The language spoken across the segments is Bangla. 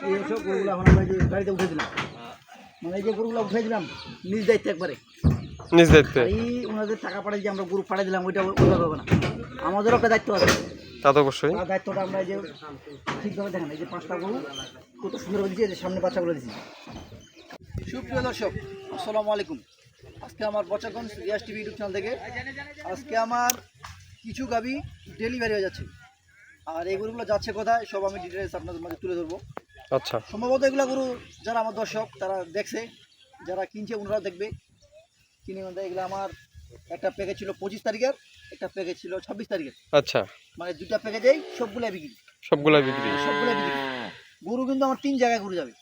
এইসব গরুগুলো এখন আমরা যে গাড়িতে উঠে দিলাম, মানে এই যে গরুগুলো উঠে দিলাম নিজ দায়িত্বে একবারে, নিজ দায়িত্বে। এই ওনাদের টাকা পাঠিয়ে যে আমরা গরু পাঠিয়ে দিলাম ওইটা ওইভাবে হবে না, আমাদেরও একটা দায়িত্ব আছে। তা তো অবশ্যই। তার দায়িত্বটা আমরা এই যে ঠিকভাবে দেখেন, এই যে 5টা গরু কত সুন্দর দিয়েছি, এই যে সামনে বাচ্চাগুলো দিয়েছি। সুপ্রিয় দর্শক, আসসালামু আলাইকুম। আজকে আমার Bochaganj Riyaz TV YouTube channel থেকে আজকে আমার কিছু গাভী ডেলিভারি হয়ে যাচ্ছে, আর এই গরুগুলো যাচ্ছে কোথায় সব আমি ডিটেলস আপনাদের মাঝে তুলে ধরবো। আচ্ছা, সম্ভবত এগুলো গরু যারা আমার দর্শক তারা দেখছে, যারা কিনছে ওনারাও দেখবে। কিনে মধ্যে এগুলো আমার একটা প্যাকেজ ছিল 25 তারিখের, একটা প্যাকেজ ছিল 26 তারিখের, আচ্ছা, মানে দুটা প্যাকেজেই সবগুলো বিক্রি। সবগুলা বিক্রি। সবগুলো বিক্রি। গরু কিন্তু আমার 3 জায়গায় গরু যাবে।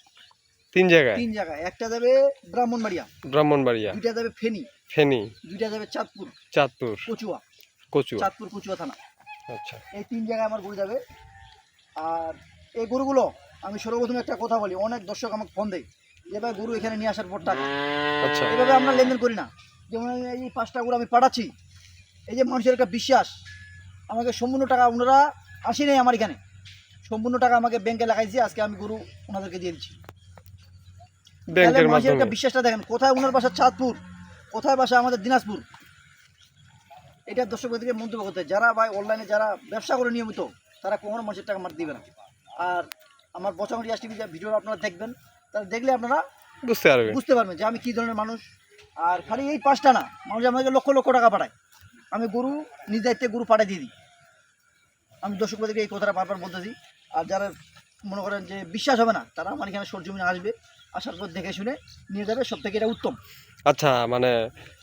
3 জায়গায়? 3 জায়গায়। একটা যাবে ব্রাহ্মণবাড়িয়া, ব্রাহ্মণবাড়িয়া, দুইটা যাবে ফেনী, ফেনী, দুইটা যাবে চাঁদপুর, চাঁদপুর, কচুয়া, কচুয়া। চাঁদপুর কচুয়া থানা। আচ্ছা, এই 3 জায়গায় আমার গরু যাবে। আর এই গরুগুলো আমি সর্বপ্রথম একটা কথা বলি, অনেক দর্শক আমাকে ফোন দেয় যে ভাই গরু এখানে নিয়ে আসার পর টাকা। আচ্ছা, এভাবে আমরা লেনদেন করি না। যেমন এই 5টা গরু আমি পাঠাচ্ছি, এই যে মানুষের একটা বিশ্বাস, আমাকে সম্পূর্ণ টাকা ওনারা আসি নেই আমার এখানে, সম্পূর্ণ টাকা আমাকে ব্যাংকে লাগাইছি, আজকে আমি গরু ওনাদেরকে দিয়ে দিচ্ছি। ব্যাংকের মানুষের মাধ্যমে। একটা বিশ্বাসটা দেখেন, কোথায় ওনার বাসা চাঁদপুর, কোথায় বাসা আমাদের দিনাজপুর। এটা দর্শকদের থেকে মন্তব্য করতে, যারা ভাই অনলাইনে যারা ব্যবসা করে নিয়মিত, তারা কখনো মানুষের টাকা আমার দিবে না। আর আমার বচাগঞ্জ রিয়াজ টিভি যে ভিডিও আপনারা দেখবেন, তারা দেখলে আপনারা বুঝতে পারবেন যে আমি কী ধরনের মানুষ। আর খালি এই 5টা না, মানুষ আমাকে লক্ষ লক্ষ টাকা পাঠায়, আমি গরু নিজ দায়িত্বে গরু পাঠিয়ে দিয়ে দিই। আমি দর্শকদেরকে এই কথাটা বারবার বলতেছি। আর যারা মনে করেন যে বিশ্বাস হবে না, তারা আমার এখানে সরজমিনে আসবে, আসার পর দেখে শুনে নিয়ে যাবে, সব থেকে এটা উত্তম। আচ্ছা, মানে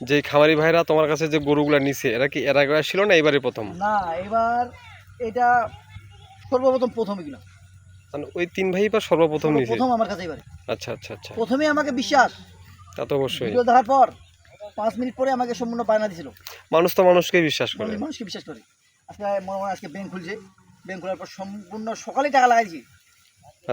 যে খামারি ভাইরা তোমার কাছে যে গরুগুলা নিছে, এরা কি এর আগে ছিল না এবারে প্রথম? না, এবার এটা প্রথম এগুলো, মানে ওই 3 ভাই বা সর্বপ্রথম নিছে? প্রথম আমার কাছে এবারে। আচ্ছা, আচ্ছা, আচ্ছা। প্রথমে আমাকে বিশ্বাস, তা তো অবশ্যই। ভিডিও দেখার পর 5 মিনিট পরে আমাকে সম্পূর্ণ বায়না দিছিল। মানুষ তো মানুষকেই বিশ্বাস করে। মানুষকে বিশ্বাস করে। আজকে মনে হয় আজকে ব্যাংক খুলছে, ব্যাংক খোলার পর সম্পূর্ণ সকালেই টাকা লাগাইছি।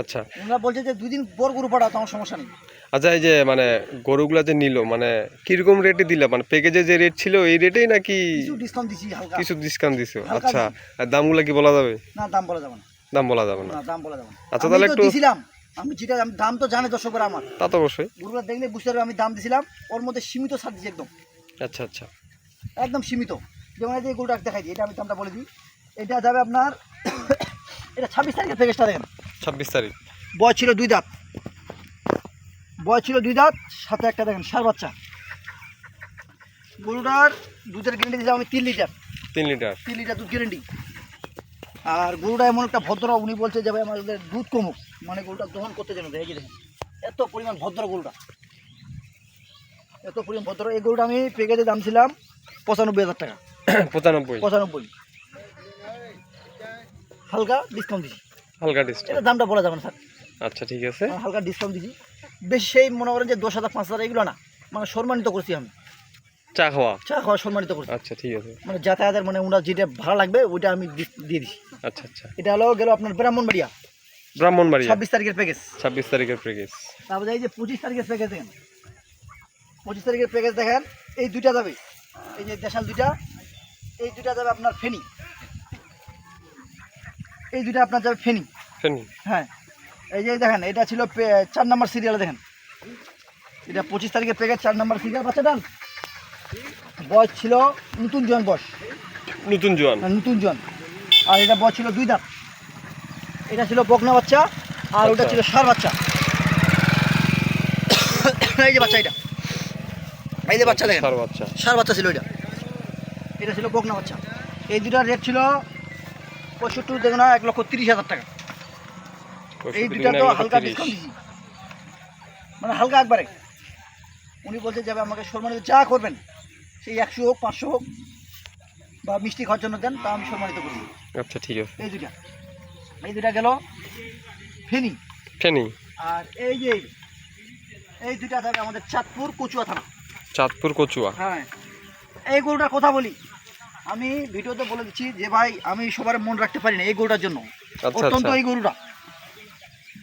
আচ্ছা, ওনারা বলছে যে 2 দিন পর গরু পাঠাও, তো আমার সমস্যা নেই। আচ্ছা, এই যে মানে গরুগুলা যে নিল, মানে কিরকম রেটে দিলা? মানে প্যাকেজে যে রেট ছিল এই রেটেই নাকি কিছু ডিসকাউন্ট দিছি হালকা? কিছু ডিসকাউন্ট দিছো? হালকা আচ্ছা, আর দামগুলা কি বলা যাবে? না, দাম বলা যাবে না। দাম বলা যাবে না? না, দাম বলা যাবে না। আচ্ছা, তাহলে একটু দিছিলাম আমি, যেটা আমি দাম তো জানে দর্শকরা আমার, তা তো অবশ্যই। গরুগুলো দেখলে বুঝতে পারবে আমি দাম দিছিলাম, ওর মধ্যে সীমিত ছাড় দিছি একদম, আচ্ছা, আচ্ছা, একদম সীমিত। যেমন এই যে গরুটা দেখাই দিই, এটা আমি দামটা বলে দিই। এটা যাবে আপনার এটা 26 তারিখের প্যাকেজটা দেখেন। 26 তারিখ। বয়স ছিল 2 দাঁত, বয়স ছিল 2 দাঁত, সাথে একটা দেখেন ষাঁড় বাচ্চা। গরুটার দুধের গ্যারেন্টি দিলাম আমি 3 লিটার। 3 লিটার? 3 লিটার দুধ গ্যারেন্টি। আর গরুটা এমন একটা ভদ্র, উনি বলছে যে ভাই আমাদের দুধ কমুক, মানে গরুটা দহন করতে যেন দেয়। এই যে দেখেন এত পরিমাণ ভদ্র গরুটা, এত পরিমাণ ভদ্র। এই গরুটা আমি প্যাকেজে দাম ছিলাম 95,000 টাকা। 95 হালকা ডিসকাউন্ট দিছি। হালকা ডিসকাউন্ট? এটা দামটা বলা যাবে না স্যার। আচ্ছা, ঠিক আছে। হালকা ডিসকাউন্ট দিছি, বেশি সেই মনে করেন যে 10,000 5,000 এগুলো না, মানে সম্মানিত করছি আমি। চা খাওয়া? চা খাওয়া সম্মানিত করছি। আচ্ছা, ঠিক আছে। মানে যাতায়াতের, মানে ওনার যেটা ভাড়া লাগবে ওইটা আমি দিয়ে দিছি। আচ্ছা, আচ্ছা। এটা হলো গেল আপনার ব্রাহ্মণবাড়িয়া, 26 তারিখের প্যাকেজ। 26 তারিখের প্যাকেজ। তারপরে এই যে 25 তারিখের প্যাকেজ দেখেন, 25 তারিখের প্যাকেজ দেখেন, এই দুইটা যাবে, এই যে দেশাল দুইটা, এই দুইটা যাবে আপনার ফেনী, এই দুইটা আপনার যাবে ফেনী। ফেনী? হ্যাঁ, এই যে দেখেন এটা ছিল 4 নম্বর সিরিয়ালে দেখেন, এটা 25 তারিখের প্যাকেজ 4 নম্বর সিরিয়াল। বাচ্চাটা বয়স ছিল নতুন জোয়ান, বয়স নতুন জোয়ান? নতুন জোয়ান। আর এটা বয়স ছিল 2 দাঁত, এটা ছিল বকনা বাচ্চা, আর ওটা ছিল ষাঁড় বাচ্চা। এই যে বাচ্চা, এটা এই যে বাচ্চা দেখেন, ষাঁড় বাচ্চা ছিল, এটা ছিল বকনা বাচ্চা। এই দুটার রেট ছিল 65 দেখুন না, 1,30,000 টাকা। এই দুটা তো হালকা ডিসকাউন্ট দিছি, মানে হালকা একবারে। উনি বলতে যাবে আমাকে সম্মানিত যা করবেন, সেই 100 হোক 500 হোক বা মিষ্টি খাওয়ার জন্য দেন, তা আমি সম্মানিত করি। আচ্ছা, ঠিক আছে। এই দুটা গেল ফেনী। ফেনী? আর এই দুটা যাবে আমাদের চাঁদপুর কচুয়া থানা। চাঁদপুর কচুয়া? হ্যাঁ। এই গরুটার কথা বলি, আমি ভিডিওতে বলে দিচ্ছি যে ভাই আমি সবার মন রাখতে পারি না এই গরুটার জন্য। অত্যন্ত এই গরুটা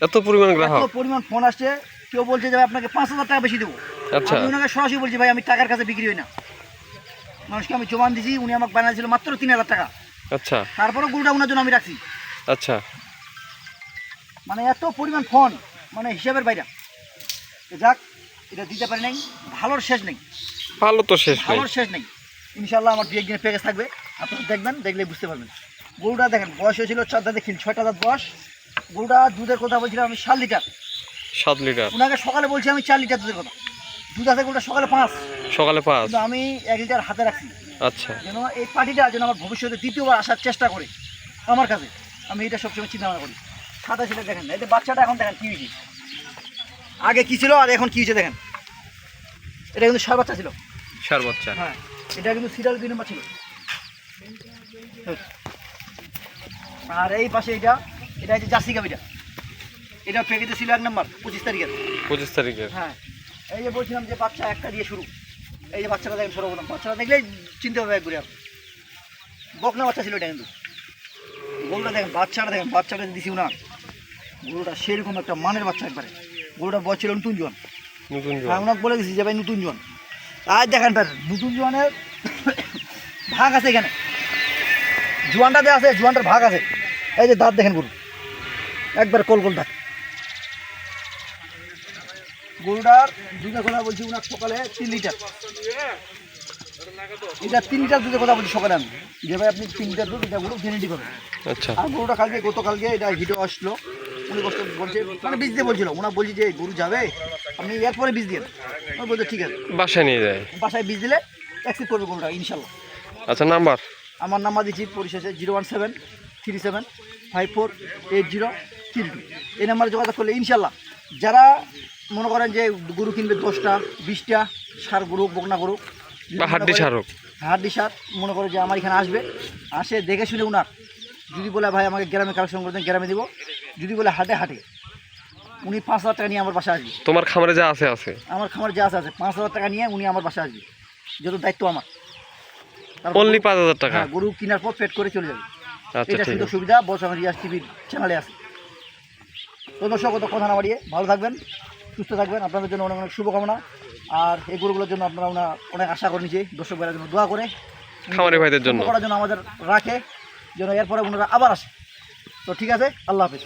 এত পরিমাণ গ্রাহক, এত পরিমাণ ফোন আসছে, কেউ বলছে যে আপনাকে 5,000 টাকা বেশি দেবো। আচ্ছা, আমি ওনাকে সরাসরি বলছি ভাই আমি টাকার কাছে বিক্রি হই না, মানুষকে আমি জমান দিছি, উনি আমাকে বানিয়েছিল মাত্র 3,000 টাকা। আচ্ছা, তারপরেও গরুটা ওনার জন্য আমি রাখছি। আচ্ছা, মানে এত পরিমাণ ফোন মানে হিসাবের বাইরে। তো যাক, এটা দিতে পারি নাই, ভালোর শেষ নেই, ভালো তো শেষ নেই। ভালোর শেষ নেই। ইনশাল্লাহ আমার 2-1 দিনের প্যাকেজ থাকবে, আপনারা দেখবেন, দেখলে বুঝতে পারবেন। গরুটা দেখেন বয়স হয়েছিল 4 দাঁতে খিল, 6টা দাঁত বয়স। গরুটা দুধের কথা বলছিলাম আমি 7 লিটার, 7 লিটার, ওনাকে সকালে বলছি আমি 4 লিটার দুধের কথা। দুধ আছে গরুটা সকালে 5, সকালে 5। কিন্তু আমি 1 লিটার হাতে রাখছি, আচ্ছা, যেন এই পার্টিটা যেন আমার ভবিষ্যতে দ্বিতীয়বার আসার চেষ্টা করে আমার কাছে। আমি এটা সবসময় চিন্তা ভাবনা করি। সাদা ছিল দেখেন, এই যে বাচ্চাটা এখন দেখেন কী হয়েছে, আগে কী ছিল আর এখন কী হয়েছে দেখেন। এটা কিন্তু 6 বাচ্চা ছিল। সার বাচ্চা। হ্যাঁ, এটা কিন্তু সিরিয়াল 2 নম্বর ছিল। আর এই পাশে এটা হচ্ছে জার্সি গাভিটা, এটা প্যাকেজে ছিল 1 নম্বর 25 তারিখের। 25 তারিখের। হ্যাঁ, এই যে বলছিলাম যে বাচ্চা একটা দিয়ে শুরু। এই যে বাচ্চাটা দেখেন, সর্বপ্রথম বাচ্চাটা দেখলেই চিনতে হবে একবারে। আর বকনা বাচ্চা ছিল এটা, কিন্তু গরুটা দেখেন, বাচ্চাটা দিছি না, গরুটা সেরকম একটা মানের বাচ্চা একবারে। গরুটা বয়স ছিল নতুন জোয়ান। নতুন হ্যাঁ, ওনাকে বলে গেছি যে ভাই নতুন জোয়ান। আর দেখেন ভাই নতুন জোয়ানের ভাগ আছে এখানে, জোয়ানটাতে আছে, জোয়ানটার ভাগ আছে। এই যে দাঁত দেখেন, গরু একবার কল দাঁত। গরুটার দুধের কথা বলছি ওনার সকালে 3 লিটার, এটা 3 লিটার দুধের কথা বলছি সকালে আমি, যে ভাই আপনি 3 লিটার দুধ এটা গরু গ্যারেন্টি পাবেন। আচ্ছা, আর গরুটা গতকালকে এটা হিটে আসলো, উনি বলছে মানে বীজ দিয়ে বলছিল, ওনার বলছি যে গরু যাবে আপনি এরপরে বীজ দিয়ে, ওনার বলছে ঠিক আছে, বাসায় নিয়ে যায়। বাসায় বীজ দিলে অ্যাকসেপ্ট করবে গরুটা ইনশাল্লাহ। আচ্ছা, নাম্বার? আমার নাম্বার দিচ্ছি পরিশেষে 01737548032। এই নাম্বারে যোগাযোগ করলে ইনশাল্লাহ যারা মনে করেন যে গরু কিনবে 10টা 20টা সার গরু, বকনা গরু বা হাড্ডি সার হোক, হাড্ডি সার, মনে করে যে আমার এখানে আসবে, আসে দেখে শুনে উনার যদি বলে ভাই আমাকে গ্রামে কালেকশন করে দেন, গ্রামে দিব। যদি বলে হাটে, উনি 5,000 টাকা নিয়ে আমার বাসায় আসবে। তোমার খামারে যা আছে আছে, আমার খামার যা আছে 5,000 টাকা নিয়ে উনি আমার বাসায় আসবে, যত দায়িত্ব আমার। অনলি 5,000 টাকা। হ্যাঁ, গরু কেনার পর পেট করে চলে যাবে। আচ্ছা, এটা ঠিক সুযোগ আছে। সুবিধা বর্ষা রিয়াজ টিভির চ্যানেলে আছে। তো দর্শক, কত কথা না বাড়িয়ে ভালো থাকবেন, সুস্থ থাকবেন, আপনাদের জন্য অনেক অনেক শুভকামনা। আর এই গরুগুলোর জন্য আপনারা অনেক আশা করে নিচ্ছি, দর্শক ভাইয়ের জন্য দোয়া করে, খামারি ভাইদের জন্য করার জন্য আমাদের রাখে, যেন এরপরে ওনারা আবার আসে। তো ঠিক আছে, আল্লাহ হাফেজ।